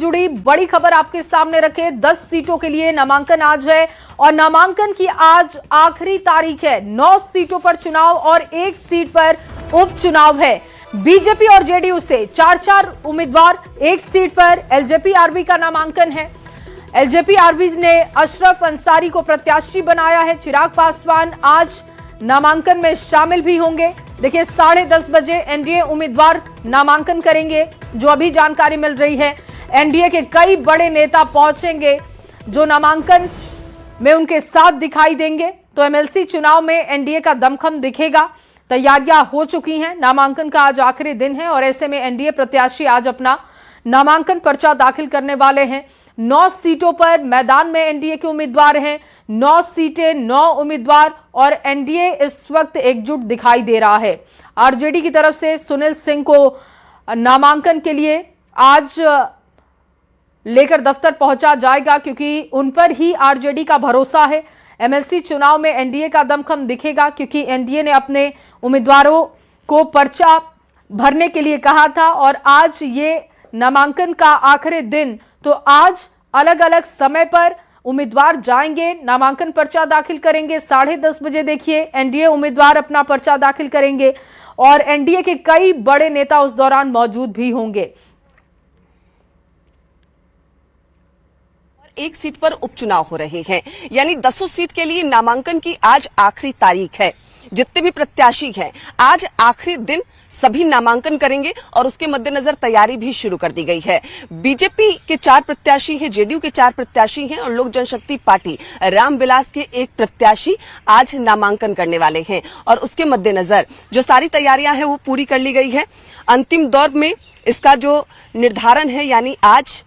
जुड़ी बड़ी खबर आपके सामने रखे। 10 सीटों के लिए नामांकन आज है और नामांकन की आज आखिरी तारीख है। 9 सीटों पर चुनाव और 1 सीट पर उपचुनाव है। बीजेपी और जेडीयू से 4-4 उम्मीदवार, 1 सीट पर एलजेपी आरबी का नामांकन है। एलजेपी आरबी ने अशरफ अंसारी को प्रत्याशी बनाया है। चिराग पासवान आज नामांकन में शामिल भी होंगे। देखिए 10:30 बजे एनडीए उम्मीदवार नामांकन करेंगे, जो अभी जानकारी मिल रही है। एनडीए के कई बड़े नेता पहुंचेंगे जो नामांकन में उनके साथ दिखाई देंगे। तो एमएलसी चुनाव में एनडीए का दमखम दिखेगा। तैयारियां हो चुकी हैं। नामांकन का आज आखिरी दिन है और ऐसे में एनडीए प्रत्याशी आज अपना नामांकन पर्चा दाखिल करने वाले हैं। 9 सीटों पर मैदान में एनडीए के उम्मीदवार हैं। 9 सीटें, 9 उम्मीदवार और एनडीए इस वक्त एकजुट दिखाई दे रहा है। आरजेडी की तरफ से सुनील सिंह को नामांकन के लिए आज लेकर दफ्तर पहुंचा जाएगा, क्योंकि उन पर ही आरजेडी का भरोसा है। एमएलसी चुनाव में एनडीए का दमखम दिखेगा, क्योंकि एनडीए ने अपने उम्मीदवारों को पर्चा भरने के लिए कहा था और आज ये नामांकन का आखिरी दिन। तो आज अलग अलग समय पर उम्मीदवार जाएंगे, नामांकन पर्चा दाखिल करेंगे। 10:30 बजे देखिए एनडीए उम्मीदवार अपना पर्चा दाखिल करेंगे और एनडीए के कई बड़े नेता उस दौरान मौजूद भी होंगे। 1 सीट पर उपचुनाव हो रहे हैं, यानी 10 सीट के लिए नामांकन की आज आखिरी तारीख है। जितने भी प्रत्याशी हैं आज आखिरी दिन सभी नामांकन करेंगे और उसके मद्देनजर तैयारी भी शुरू कर दी गई है। बीजेपी के 4 प्रत्याशी हैं, जेडीयू के 4 प्रत्याशी हैं और लोक जनशक्ति पार्टी रामविलास के 1 प्रत्याशी आज नामांकन करने वाले हैं और उसके मद्देनजर जो सारी तैयारियां हैं वो पूरी कर ली गई है। अंतिम दौर में इसका जो निर्धारण है, यानी आज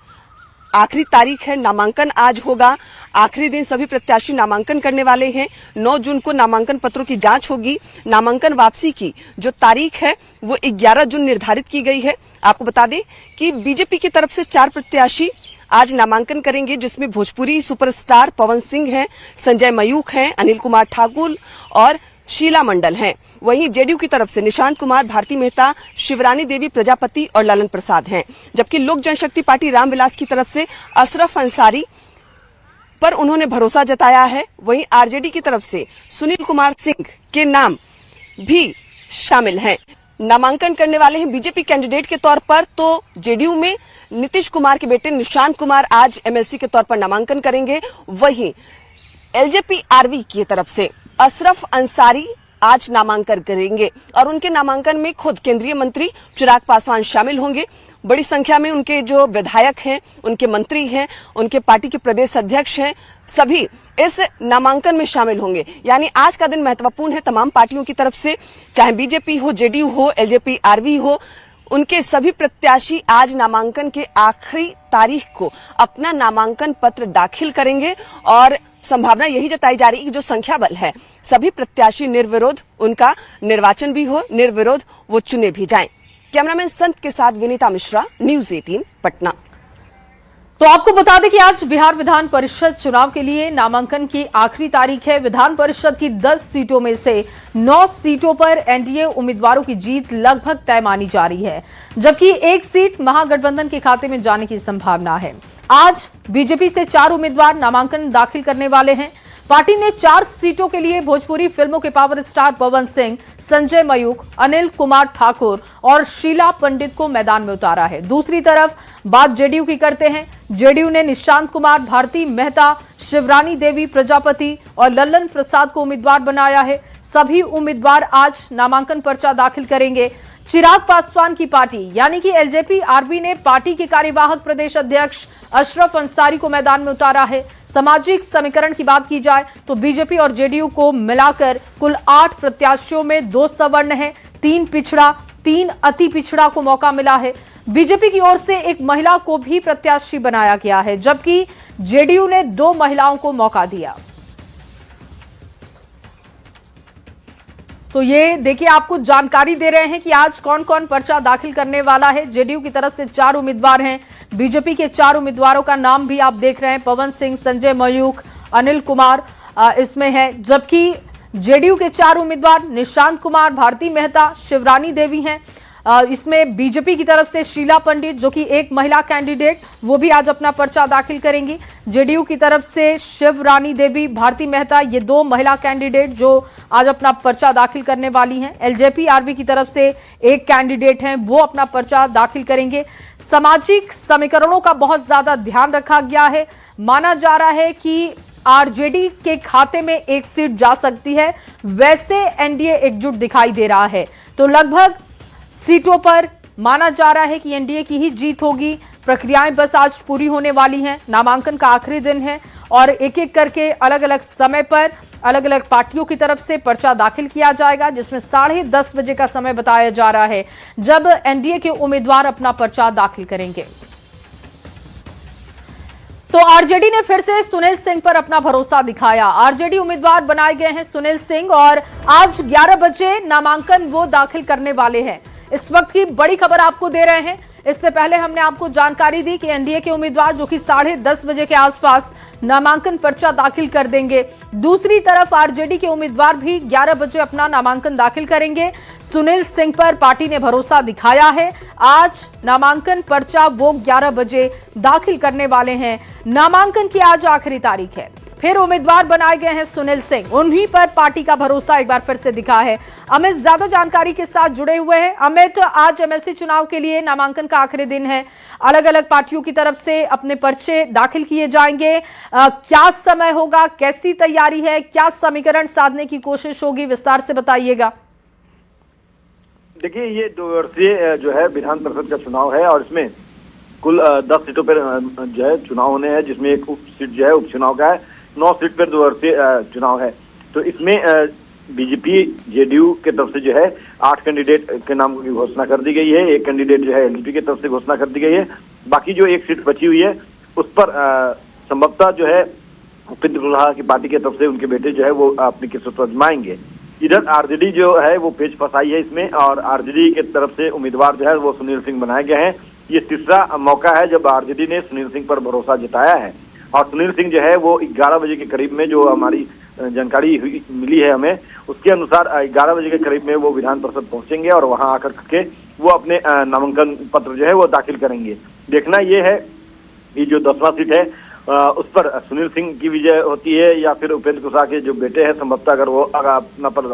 आखिरी तारीख है, नामांकन आज होगा। आखिरी दिन सभी प्रत्याशी नामांकन करने वाले हैं। 9 जून को नामांकन पत्रों की जांच होगी। नामांकन वापसी की जो तारीख है वो 11 जून निर्धारित की गई है। आपको बता दें कि बीजेपी की तरफ से 4 प्रत्याशी आज नामांकन करेंगे, जिसमें भोजपुरी सुपरस्टार पवन सिंह हैं, संजय मयूख हैं, अनिल कुमार ठाकुर और शीला मंडल हैं। वहीं जेडीयू की तरफ से निशांत कुमार, भारती मेहता, शिवरानी देवी प्रजापति और ललन प्रसाद हैं। जबकि लोक जनशक्ति पार्टी रामविलास की तरफ से अशरफ अंसारी पर उन्होंने भरोसा जताया है। वहीं आरजेडी की तरफ से सुनील कुमार सिंह के नाम भी शामिल हैं। नामांकन करने वाले हैं बीजेपी कैंडिडेट के तौर पर, तो जेडीयू में नीतीश कुमार के बेटे निशांत कुमार आज एमएलसी के तौर पर नामांकन करेंगे। वहीं एलजेपी आरवी की तरफ से अशरफ अंसारी आज नामांकन करेंगे और उनके नामांकन में खुद केंद्रीय मंत्री चिराग पासवान शामिल होंगे। बड़ी संख्या में उनके जो विधायक हैं, उनके मंत्री हैं, उनके पार्टी के प्रदेश अध्यक्ष हैं, सभी इस नामांकन में शामिल होंगे। यानी आज का दिन महत्वपूर्ण है तमाम पार्टियों की तरफ से, चाहे बीजेपी हो, जेडीयू हो, एलजेपी आरवी हो। उनके सभी प्रत्याशी आज नामांकन के आखिरी तारीख को अपना नामांकन पत्र दाखिल करेंगे और संभावना यही जताई जा रही है कि जो संख्या बल है सभी प्रत्याशी निर्विरोध उनका निर्वाचन भी हो, निर्विरोध वो चुने भी जाएं। कैमरामैन संत के साथ विनीता मिश्रा, न्यूज़ 18 पटना। तो आपको बता दें कि आज बिहार विधान परिषद चुनाव के लिए नामांकन की आखिरी तारीख है। विधान परिषद की 10 सीटों में से 9 सीटों पर एनडीए उम्मीदवारों की जीत लगभग तय मानी जा रही है, जबकि 1 सीट महागठबंधन के खाते में जाने की संभावना है। आज बीजेपी से 4 उम्मीदवार नामांकन दाखिल करने वाले हैं। पार्टी ने 4 सीटों के लिए भोजपुरी फिल्मों के पावर स्टार पवन सिंह, संजय मयूख, अनिल कुमार ठाकुर और शीला पंडित को मैदान में उतारा है। दूसरी तरफ बात जेडीयू की करते हैं। जेडीयू ने निशांत कुमार, भारती मेहता, शिवरानी देवी प्रजापति और ललन प्रसाद को उम्मीदवार बनाया है। सभी उम्मीदवार आज नामांकन पर्चा दाखिल करेंगे। चिराग पासवान की पार्टी यानी कि एलजेपी आरबी ने पार्टी के कार्यवाहक प्रदेश अध्यक्ष अशरफ अंसारी को मैदान में उतारा है। सामाजिक समीकरण की बात की जाए तो बीजेपी और जेडीयू को मिलाकर कुल 8 प्रत्याशियों में 2 सवर्ण हैं, 3 पिछड़ा, 3 अति पिछड़ा को मौका मिला है। बीजेपी की ओर से 1 महिला को भी प्रत्याशी बनाया गया है, जबकि जेडीयू ने 2 महिलाओं को मौका दिया। तो ये देखिए आपको जानकारी दे रहे हैं कि आज कौन कौन पर्चा दाखिल करने वाला है। जेडीयू की तरफ से 4 उम्मीदवार हैं। बीजेपी के 4 उम्मीदवारों का नाम भी आप देख रहे हैं, पवन सिंह, संजय मयूख, अनिल कुमार इसमें है, जबकि जेडीयू के 4 उम्मीदवार निशांत कुमार, भारती मेहता, शिवरानी देवी हैं। इसमें बीजेपी की तरफ से शीला पंडित जो कि एक महिला कैंडिडेट, वो भी आज अपना पर्चा दाखिल करेंगी। जेडीयू की तरफ से शिव रानी देवी, भारती मेहता, ये 2 महिला कैंडिडेट जो आज अपना पर्चा दाखिल करने वाली हैं। एलजेपी आरवी की तरफ से एक कैंडिडेट हैं, वो अपना पर्चा दाखिल करेंगे। सामाजिक समीकरणों का बहुत ज्यादा ध्यान रखा गया है। माना जा रहा है कि आरजेडी के खाते में एक सीट जा सकती है, वैसे एनडीए एकजुट दिखाई दे रहा है। तो लगभग सीटों पर माना जा रहा है कि एनडीए की ही जीत होगी। प्रक्रियाएं बस आज पूरी होने वाली हैं। नामांकन का आखिरी दिन है और एक एक करके अलग अलग समय पर अलग अलग पार्टियों की तरफ से पर्चा दाखिल किया जाएगा, जिसमें 10:30 बजे का समय बताया जा रहा है जब एनडीए के उम्मीदवार अपना पर्चा दाखिल करेंगे। तो आरजेडी ने फिर से सुनील सिंह पर अपना भरोसा दिखाया। आरजेडी उम्मीदवार बनाए गए हैं सुनील सिंह और आज 11 बजे नामांकन वो दाखिल करने वाले हैं। इस वक्त की बड़ी खबर आपको दे रहे हैं। इससे पहले हमने आपको जानकारी दी कि एनडीए के उम्मीदवार जो कि 10:30 बजे के आसपास नामांकन पर्चा दाखिल कर देंगे। दूसरी तरफ आरजेडी के उम्मीदवार भी 11 बजे अपना नामांकन दाखिल करेंगे। सुनील सिंह पर पार्टी ने भरोसा दिखाया है। आज नामांकन पर्चा वो 11 बजे दाखिल करने वाले हैं। नामांकन की आज आखिरी तारीख है। फिर उम्मीदवार बनाए गए हैं सुनील सिंह, उन्हीं पर पार्टी का भरोसा एक बार फिर से दिखा है। अमित ज्यादा जानकारी के साथ जुड़े हुए हैं। अमित, आज एमएलसी चुनाव के लिए नामांकन का आखिरी दिन है। अलग अलग पार्टियों की तरफ से अपने पर्चे दाखिल किए जाएंगे। क्या समय होगा, कैसी तैयारी है, क्या समीकरण साधने की कोशिश होगी, विस्तार से बताइएगा। देखिए, ये 2 वर्षीय जो है विधान परिषद का चुनाव है और इसमें कुल 10 सीटों पर जो है चुनाव होने हैं, जिसमें एक उप सीट जो है उपचुनाव का है। 9 सीट पर 2 वर्षीय चुनाव है। तो इसमें बीजेपी जेडीयू के तरफ से जो है 8 कैंडिडेट के नाम की घोषणा कर दी गई है। एक कैंडिडेट जो है एलजेपी की तरफ से घोषणा कर दी गई है। बाकी जो एक सीट बची हुई है उस पर संभवतः जो है उपेंद्र कुशवाहा की पार्टी की तरफ से उनके बेटे जो है वो अपनी किस्मत आजमाएंगे। इधर आरजेडी जो है वो पेच फंसाई है इसमें और आरजेडी की तरफ से उम्मीदवार जो है वो सुनील सिंह बनाए गए हैं। ये तीसरा मौका है जब आरजेडी ने सुनील सिंह पर भरोसा जताया है और सुनील सिंह जो है वो 11 बजे के करीब में, जो हमारी जानकारी मिली है हमें, उसके अनुसार 11 बजे के करीब में वो विधान परिषद पहुंचेंगे और वहां आकर के वो अपने नामांकन पत्र जो है वो दाखिल करेंगे। देखना ये है कि जो 10वां सीट है उस पर सुनील सिंह की विजय होती है या फिर उपेंद्र कुशवाहा के जो बेटे हैं संभवतः अगर वो अपना पर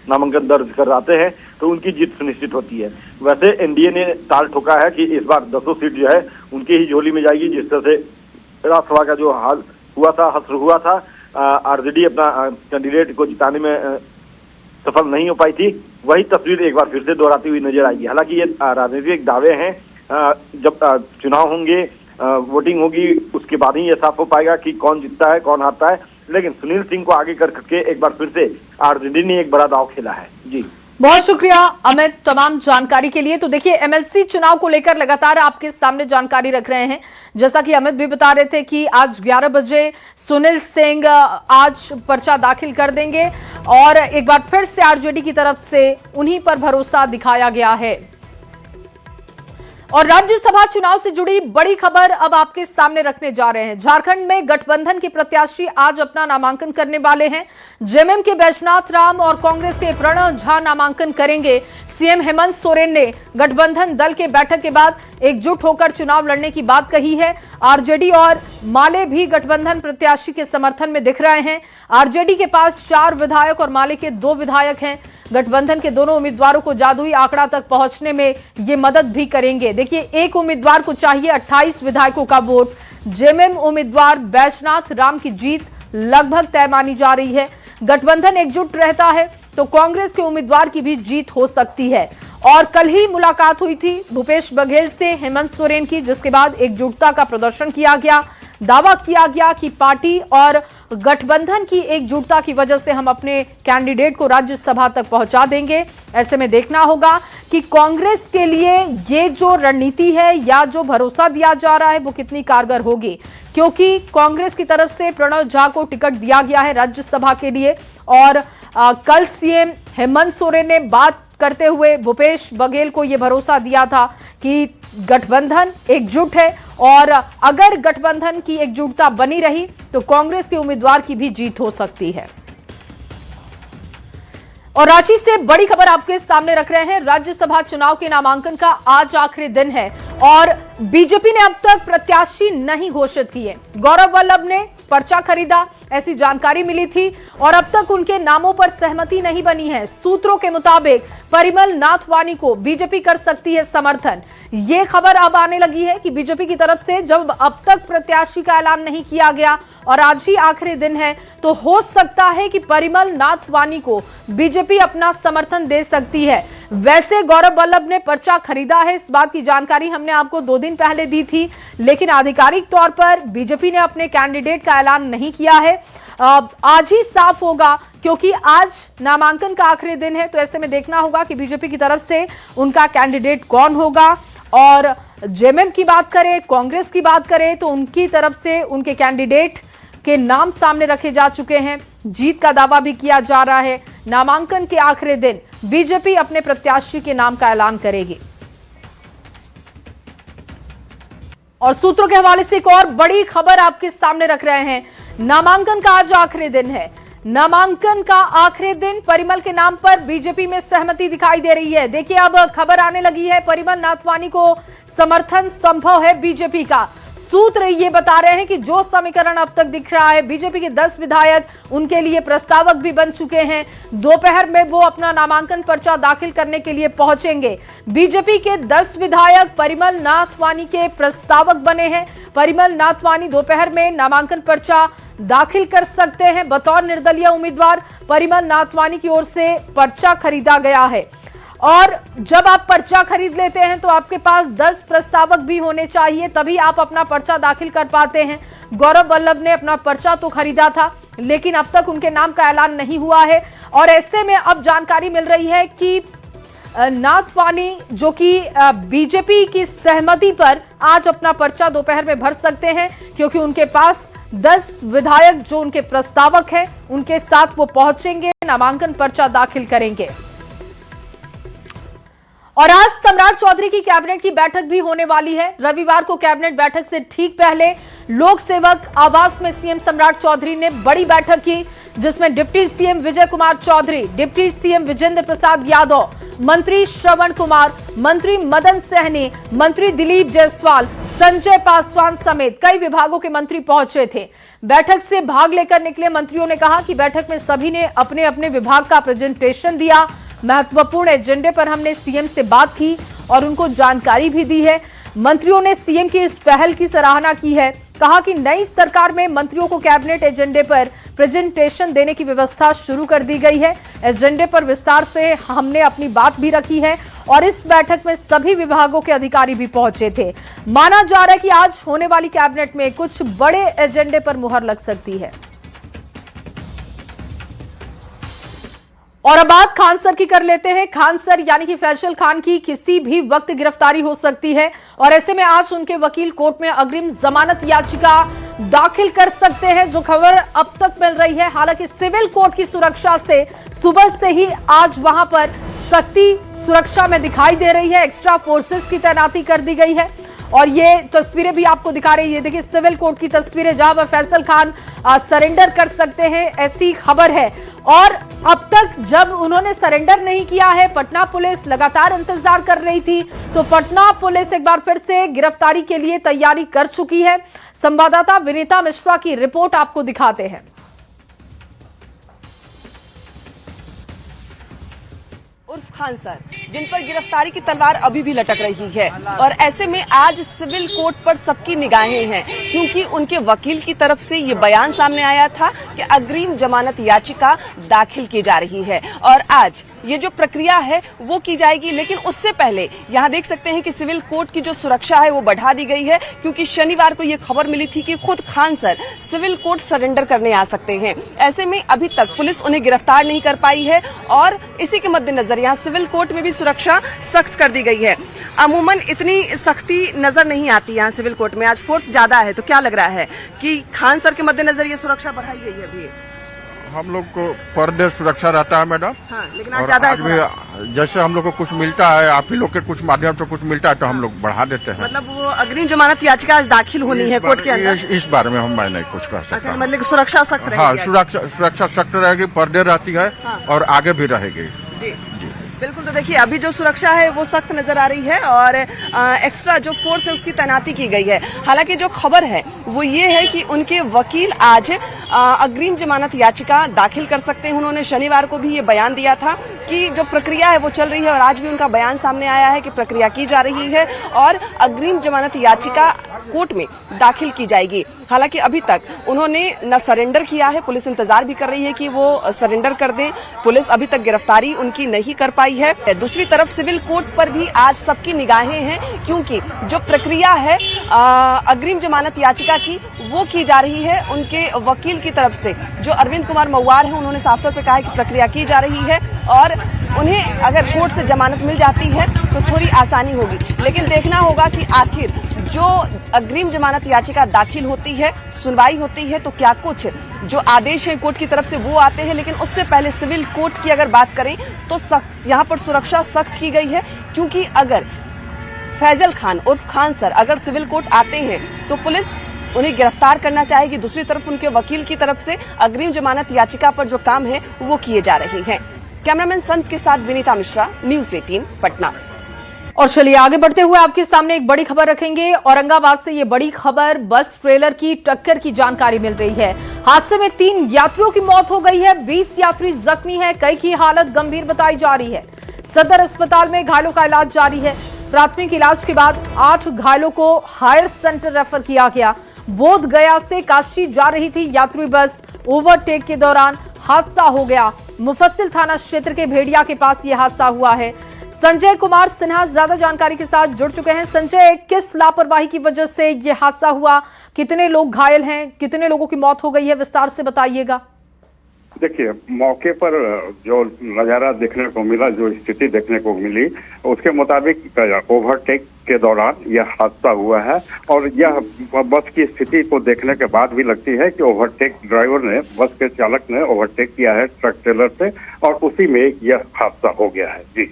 नामांकन दर्ज कराते हैं तो उनकी जीत सुनिश्चित होती है। वैसे एनडीए ने ताल ठोका है कि इस बार 10 सीट जो है उनकी ही झोली में जाएगी। जिस तरह से राज्यसभा का जो हाल हुआ था, हश्र हुआ था, आरजेडी अपना कैंडिडेट को जिताने में सफल नहीं हो पाई थी, वही तस्वीर एक बार फिर से दोहराती हुई नजर आएगी। हालांकि ये राजनीतिक दावे हैं, जब चुनाव होंगे, वोटिंग होगी, उसके बाद ही ये साफ हो पाएगा कि कौन जीतता है कौन हारता है। लेकिन सुनील सिंह को आगे करके एक बार फिर से आरजेडी ने एक बड़ा दांव खेला है। जी, बहुत शुक्रिया अमित तमाम जानकारी के लिए। तो देखिए, एमएलसी चुनाव को लेकर लगातार आपके सामने जानकारी रख रहे हैं। जैसा कि अमित भी बता रहे थे कि आज 11 बजे सुनील सिंह आज पर्चा दाखिल कर देंगे और एक बार फिर से आरजेडी की तरफ से उन्हीं पर भरोसा दिखाया गया है। और राज्यसभा चुनाव से जुड़ी बड़ी खबर अब आपके सामने रखने जा रहे हैं। झारखंड में गठबंधन के प्रत्याशी आज अपना नामांकन करने वाले हैं। जेएमएम के बैजनाथ राम और कांग्रेस के प्रणव झा नामांकन करेंगे। सीएम हेमंत सोरेन ने गठबंधन दल के बैठक के बाद एकजुट होकर चुनाव लड़ने की बात कही है। आरजेडी और माले भी गठबंधन प्रत्याशी के समर्थन में दिख रहे हैं। आरजेडी के पास 4 विधायक और माले के 2 विधायक हैं। गठबंधन के दोनों उम्मीदवारों को जादुई आंकड़ा तक पहुंचने में ये मदद भी करेंगे। देखिए, एक उम्मीदवार को चाहिए 28 विधायकों का वोट। जेएमएम उम्मीदवार बैजनाथ राम की जीत लगभग तय मानी जा रही है। गठबंधन एकजुट रहता है तो कांग्रेस के उम्मीदवार की भी जीत हो सकती है। और कल ही मुलाकात हुई थी भूपेश बघेल से हेमंत सोरेन की, जिसके बाद एकजुटता का प्रदर्शन किया गया। दावा किया गया कि पार्टी और गठबंधन की एकजुटता की वजह से हम अपने कैंडिडेट को राज्यसभा तक पहुंचा देंगे। ऐसे में देखना होगा कि कांग्रेस के लिए ये जो रणनीति है या जो भरोसा दिया जा रहा है वो कितनी कारगर होगी, क्योंकि कांग्रेस की तरफ से प्रणव झा को टिकट दिया गया है राज्यसभा के लिए। और कल सीएम हेमंत सोरेन ने बात करते हुए भूपेश बघेल को यह भरोसा दिया था कि गठबंधन एकजुट है और अगर गठबंधन की एकजुटता बनी रही तो कांग्रेस के उम्मीदवार की भी जीत हो सकती है। और रांची से बड़ी खबर आपके सामने रख रहे हैं। राज्यसभा चुनाव के नामांकन का आज आखिरी दिन है और बीजेपी ने अब तक प्रत्याशी नहीं घोषित किए। गौरव वल्लभ ने पर्चा खरीदा, ऐसी जानकारी मिली थी और अब तक उनके नामों पर सहमति नहीं बनी है। सूत्रों के मुताबिक परिमल नाथवानी को बीजेपी कर सकती है समर्थन। ये खबर अब आने लगी है कि बीजेपी की तरफ से जब अब तक प्रत्याशी का ऐलान नहीं किया गया और आज ही आखिरी दिन है, तो हो सकता है कि परिमल नाथवानी को बीजेपी अपना समर्थन दे सकती है। वैसे गौरव वल्लभ ने पर्चा खरीदा है, इस बात की जानकारी हमने आपको 2 दिन पहले दी थी, लेकिन आधिकारिक तौर पर बीजेपी ने अपने कैंडिडेट का ऐलान नहीं किया है। आज ही साफ होगा क्योंकि आज नामांकन का आखिरी दिन है, तो ऐसे में देखना होगा कि बीजेपी की तरफ से उनका कैंडिडेट कौन होगा। और जेएमएम की बात करें, कांग्रेस की बात करें, तो उनकी तरफ से उनके कैंडिडेट के नाम सामने रखे जा चुके हैं। जीत का दावा भी किया जा रहा है। नामांकन के आखिरी दिन बीजेपी अपने प्रत्याशी के नाम का ऐलान करेगी। और सूत्रों के हवाले से एक और बड़ी खबर आपके सामने रख रहे हैं। नामांकन का आज आखिरी दिन है। नामांकन का आखिरी दिन, परिमल के नाम पर बीजेपी में सहमति दिखाई दे रही है। देखिए अब खबर आने लगी है, परिमल नाथवानी को समर्थन संभव है बीजेपी का। सूत्र ये बता रहे हैं कि जो समीकरण अब तक दिख रहा है, बीजेपी के 10 विधायक उनके लिए प्रस्तावक भी बन चुके हैं। दोपहर में वो अपना नामांकन पर्चा दाखिल करने के लिए पहुंचेंगे। बीजेपी के 10 विधायक परिमल नाथवानी के प्रस्तावक बने हैं। परिमल नाथवानी दोपहर में नामांकन पर्चा दाखिल कर सकते हैं। बतौर निर्दलीय उम्मीदवार परिमल नाथवानी की ओर से पर्चा खरीदा गया है और जब आप पर्चा खरीद लेते हैं तो आपके पास 10 प्रस्तावक भी होने चाहिए, तभी आप अपना पर्चा दाखिल कर पाते हैं। गौरव वल्लभ ने अपना पर्चा तो खरीदा था, लेकिन अब तक उनके नाम का ऐलान नहीं हुआ है और ऐसे में अब जानकारी मिल रही है कि नाथवानी जो कि बीजेपी की सहमति पर आज अपना पर्चा दोपहर में भर सकते हैं, क्योंकि उनके पास 10 विधायक जो उनके प्रस्तावक हैं उनके साथ वो पहुंचेंगे, नामांकन पर्चा दाखिल करेंगे। और आज सम्राट चौधरी की कैबिनेट की बैठक भी होने वाली है। रविवार को कैबिनेट बैठक से ठीक पहले लोक सेवक आवास में सीएम सम्राट चौधरी ने बड़ी बैठक की, जिसमें deputy CM Vijay Kumar Chaudhary, deputy CM Vijendra Prasad Yadav, मंत्री श्रवण कुमार, मंत्री मदन सहनी, मंत्री दिलीप जायसवाल, संजय पासवान समेत कई विभागों के मंत्री पहुंचे थे। बैठक से भाग लेकर निकले मंत्रियों ने कहा कि बैठक में सभी ने अपने अपने विभाग का प्रेजेंटेशन दिया। महत्वपूर्ण एजेंडे पर हमने सीएम से बात की और उनको जानकारी भी दी है। मंत्रियों ने सीएम की इस पहल की सराहना की है। कहा कि नई सरकार में मंत्रियों को कैबिनेट एजेंडे पर प्रेजेंटेशन देने की व्यवस्था शुरू कर दी गई है। एजेंडे पर विस्तार से हमने अपनी बात भी रखी है और इस बैठक में सभी विभागों के अधिकारी भी पहुंचे थे। माना जा रहा है कि आज होने वाली कैबिनेट में कुछ बड़े एजेंडे पर मुहर लग सकती है। और अब बात खान सर की कर लेते हैं। खान सर यानी कि फैसल खान की किसी भी वक्त गिरफ्तारी हो सकती है और ऐसे में आज उनके वकील कोर्ट में अग्रिम जमानत याचिका दाखिल कर सकते हैं, जो खबर अब तक मिल रही है। हालांकि सिविल कोर्ट की सुरक्षा से सुबह से ही आज वहां पर सख्ती सुरक्षा में दिखाई दे रही है। एक्स्ट्रा फोर्सेस की तैनाती कर दी गई है और ये तस्वीरें भी आपको दिखा रही है। देखिए सिविल कोर्ट की तस्वीरें, जहां पर फैसल खान सरेंडर कर सकते हैं, ऐसी खबर है। और अब तक जब उन्होंने सरेंडर नहीं किया है, पटना पुलिस लगातार इंतजार कर रही थी, तो पटना पुलिस एक बार फिर से गिरफ्तारी के लिए तैयारी कर चुकी है। संवाददाता विनीता मिश्रा की रिपोर्ट आपको दिखाते हैं। उर्फ खान सर, जिन पर गिरफ्तारी की तलवार अभी भी लटक रही है और ऐसे में आज सिविल कोर्ट पर सबकी निगाहें हैं, क्योंकि उनके वकील की तरफ से ये बयान सामने आया था कि अग्रिम जमानत याचिका दाखिल की जा रही है और आज ये जो प्रक्रिया है वो की जाएगी। लेकिन उससे पहले यहाँ देख सकते हैं कि सिविल कोर्ट की जो सुरक्षा है वो बढ़ा दी गई है, क्योंकि शनिवार को ये खबर मिली थी कि खुद Khan sir civil court surrender करने आ सकते हैं। ऐसे में अभी तक पुलिस उन्हें गिरफ्तार नहीं कर पाई है और इसी के मद्देनजर यहाँ सिविल कोर्ट में भी सुरक्षा सख्त कर दी गई है। अमूमन इतनी सख्ती नजर नहीं आती यहाँ सिविल कोर्ट में, आज फोर्स ज्यादा है। तो क्या लग रहा है कि खान सर के मद्देनजर ये सुरक्षा बढ़ाई गई है अभी? हम लोग को पर डे सुरक्षा रहता है मैडम। हाँ, लेकिन आज और ज्यादा आज है भी जैसे हम लोग को कुछ मिलता है, आप ही लोग के कुछ माध्यम से कुछ मिलता है तो हम लोग बढ़ा देते हैं। मतलब वो अग्रिम जमानत याचिका आज दाखिल होनी है कोर्ट के अंदर। इस बारे में मैं नहीं कुछ कर सकता। अच्छा, मतलब सुरक्षा सख्त रहेगी। हाँ, सुरक्षा सख्त रहेगी, पर डे रहती है और आगे भी रहेगी। जी जी बिल्कुल। तो देखिए अभी जो सुरक्षा है वो सख्त नजर आ रही है और एक्स्ट्रा जो फोर्स है उसकी तैनाती की गई है। हालांकि जो खबर है वो ये है कि उनके वकील आज अग्रिम जमानत याचिका दाखिल कर सकते हैं। उन्होंने शनिवार को भी ये बयान दिया था कि जो प्रक्रिया है वो चल रही है और आज भी उनका बयान सामने आया है कि प्रक्रिया की जा रही है और अग्रिम जमानत याचिका कोर्ट में दाखिल की जाएगी। हालांकि अभी तक उन्होंने न सरेंडर किया है, पुलिस इंतजार भी कर रही है कि वो सरेंडर कर दें। पुलिस अभी तक गिरफ्तारी उनकी नहीं कर पाई है। दूसरी तरफ सिविल कोर्ट पर भी आज सबकी निगाहें हैं क्योंकि जो प्रक्रिया है अग्रिम जमानत याचिका की वो की जा रही है। उनके वकील की तरफ से जो अरविंद कुमार मऊआर है उन्होंने साफ तौर पर कहा है कि प्रक्रिया की जा रही है और उन्हें अगर कोर्ट से जमानत मिल जाती है तो थोड़ी आसानी होगी। लेकिन देखना होगा कि आखिर जो अग्रिम जमानत याचिका दाखिल होती है, सुनवाई होती है तो क्या कुछ जो आदेश है कोर्ट की तरफ से वो आते हैं। लेकिन उससे पहले सिविल कोर्ट की अगर बात करें तो यहाँ पर सुरक्षा सख्त की गई है क्योंकि अगर फैजल खान उर्फ खान सर अगर सिविल कोर्ट आते हैं तो पुलिस उन्हें गिरफ्तार करना चाहेगी। दूसरी तरफ उनके वकील की तरफ से अग्रिम जमानत याचिका पर जो काम है वो किए जा रहे हैं। कैमरामैन संत के साथ विनीता मिश्रा, न्यूज़ 18 पटना। और चलिए आगे बढ़ते हुए आपके सामने एक बड़ी खबर रखेंगे। औरंगाबाद से ये बड़ी खबर, बस ट्रेलर की टक्कर की जानकारी मिल रही है। हादसे में 3 यात्रियों की मौत हो गई है, 20 यात्री जख्मी हैं, कई की हालत गंभीर बताई जा रही है। सदर अस्पताल में घायलों का इलाज जारी है। प्राथमिक इलाज के बाद 8 घायलों को हायर सेंटर रेफर किया गया। बोध गया से काशी जा रही थी यात्री बस, ओवरटेक के दौरान हादसा हो गया। मुफस्सिल थाना क्षेत्र के भेड़िया के पास यह हादसा हुआ है। संजय कुमार सिन्हा ज्यादा जानकारी के साथ जुड़ चुके हैं। संजय, किस लापरवाही की वजह से यह हादसा हुआ, कितने लोग घायल हैं, कितने लोगों की मौत हो गई है, विस्तार से बताइएगा। देखिए, मौके पर जो नजारा देखने को मिला, जो स्थिति देखने को मिली, उसके मुताबिक ओवरटेक के दौरान यह हादसा हुआ है और यह बस की स्थिति को देखने के बाद भी लगती है कि ओवरटेक ड्राइवर ने, बस के चालक ने ओवरटेक किया है ट्रक ट्रेलर से और उसी में यह हादसा हो गया है।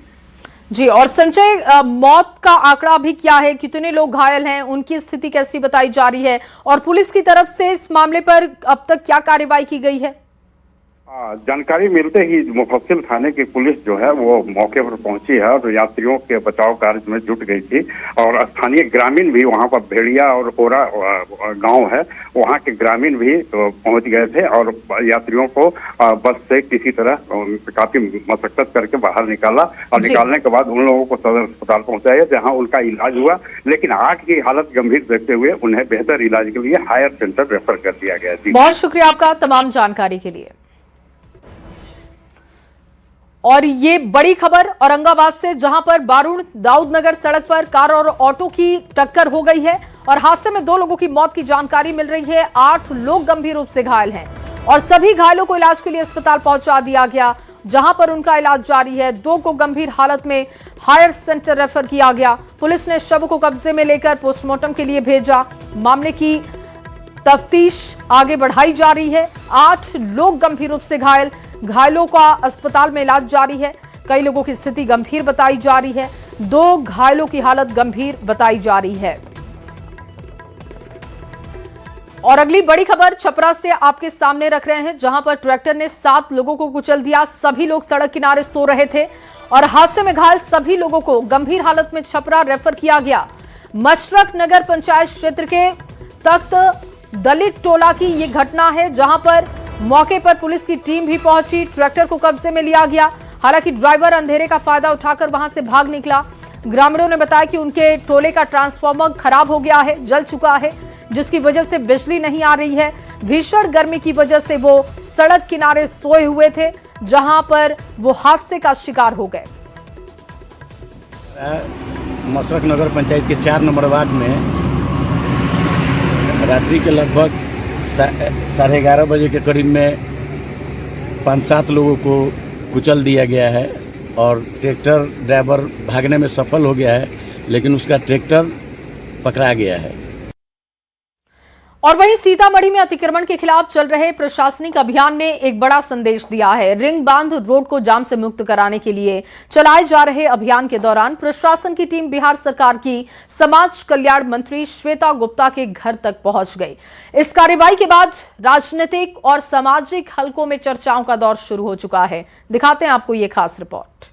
जी, और संजय, मौत का आंकड़ा भी क्या है, कितने लोग घायल हैं, उनकी स्थिति कैसी बताई जा रही है और पुलिस की तरफ से इस मामले पर अब तक क्या कार्रवाई की गई है? जानकारी मिलते ही मुफस्सिल थाने की पुलिस जो है वो मौके पर पहुंची है और यात्रियों के बचाव कार्य में जुट गई थी और स्थानीय ग्रामीण भी वहां पर भेड़िया और ओरा गांव है, वहां के ग्रामीण भी पहुंच गए थे और यात्रियों को बस से किसी तरह काफी मशक्कत करके बाहर निकाला और निकालने के बाद उन लोगों को सदर अस्पताल पहुंचाया जहाँ उनका इलाज हुआ। लेकिन 8 की हालत गंभीर देखते हुए उन्हें बेहतर इलाज के लिए हायर सेंटर रेफर कर दिया गया। बहुत शुक्रिया आपका तमाम जानकारी के लिए। और ये बड़ी खबर औरंगाबाद से, जहां पर बारूण दाऊदनगर सड़क पर कार और ऑटो की टक्कर हो गई है और हादसे में 2 लोगों की मौत की जानकारी मिल रही है। 8 लोग गंभीर रूप से घायल हैं और सभी घायलों को इलाज के लिए अस्पताल पहुंचा दिया गया, जहां पर उनका इलाज जारी है। 2 को गंभीर हालत में हायर सेंटर रेफर किया गया। पुलिस ने शव को कब्जे में लेकर पोस्टमार्टम के लिए भेजा। मामले की तफ्तीश आगे बढ़ाई जा रही है। 8 लोग गंभीर रूप से घायल, घायलों का अस्पताल में इलाज जारी है। कई लोगों की स्थिति गंभीर बताई जा रही है, 2 घायलों की हालत गंभीर बताई जा रही है। और अगली बड़ी खबर छपरा से आपके सामने रख रहे हैं, जहां पर ट्रैक्टर ने 7 लोगों को कुचल दिया। सभी लोग सड़क किनारे सो रहे थे और हादसे में घायल सभी लोगों को गंभीर हालत में छपरा रेफर किया गया। मशरक नगर पंचायत क्षेत्र के तख्त दलित टोला की ये घटना है, जहां पर मौके पर पुलिस की टीम भी पहुंची। ट्रैक्टर को कब्जे में लिया गया। हालांकि ड्राइवर अंधेरे का फायदा उठाकर वहां से भाग निकला। ग्रामीणों ने बताया कि उनके टोले का ट्रांसफार्मर खराब हो गया है, जल चुका है, जिसकी वजह से बिजली नहीं आ रही है। भीषण गर्मी की वजह से वो सड़क किनारे सोए हुए थे, जहां पर वो हादसे का शिकार हो गए। मशरक नगर पंचायत के 4 नंबर वार्ड में रात्रि के लगभग 11:30 बजे के करीब में 5-7 लोगों को कुचल दिया गया है और ट्रैक्टर ड्राइवर भागने में सफल हो गया है, लेकिन उसका ट्रैक्टर पकड़ा गया है। और वहीं सीतामढ़ी में अतिक्रमण के खिलाफ चल रहे प्रशासनिक अभियान ने एक बड़ा संदेश दिया है। रिंग बांध रोड को जाम से मुक्त कराने के लिए चलाए जा रहे अभियान के दौरान प्रशासन की टीम बिहार सरकार की समाज कल्याण मंत्री श्वेता गुप्ता के घर तक पहुंच गई। इस कार्रवाई के बाद राजनीतिक और सामाजिक हलकों में चर्चाओं का दौर शुरू हो चुका है। दिखाते हैं आपको ये खास रिपोर्ट।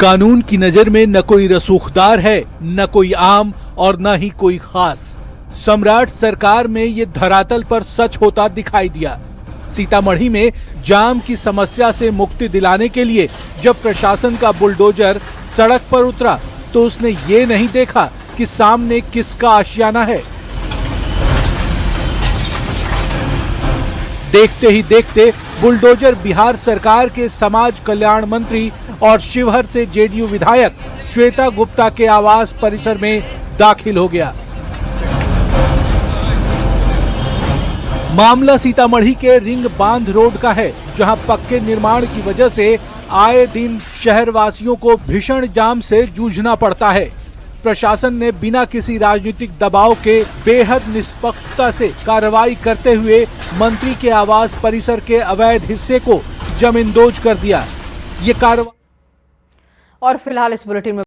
कानून की नजर में न कोई रसूखदार है, न कोई आम और न ही कोई खास। सम्राट सरकार में ये धरातल पर सच होता दिखाई दिया। सीतामढ़ी में जाम की समस्या से मुक्ति दिलाने के लिए जब प्रशासन का बुलडोजर सड़क पर उतरा तो उसने ये नहीं देखा कि सामने किसका आशियाना है। देखते ही देखते बुलडोजर बिहार सरकार के समाज कल्याण मंत्री और शिवहर से जेडीयू विधायक श्वेता गुप्ता के आवास परिसर में दाखिल हो गया। मामला सीतामढ़ी के रिंग बांध रोड का है, जहां पक्के निर्माण की वजह से आए दिन शहरवासियों को भीषण जाम से जूझना पड़ता है। प्रशासन ने बिना किसी राजनीतिक दबाव के बेहद निष्पक्षता से कार्रवाई करते हुए मंत्री के आवास परिसर के अवैध हिस्से को जमींदोज कर दिया। ये कार्रवाई और फिलहाल इस बुलेटिन में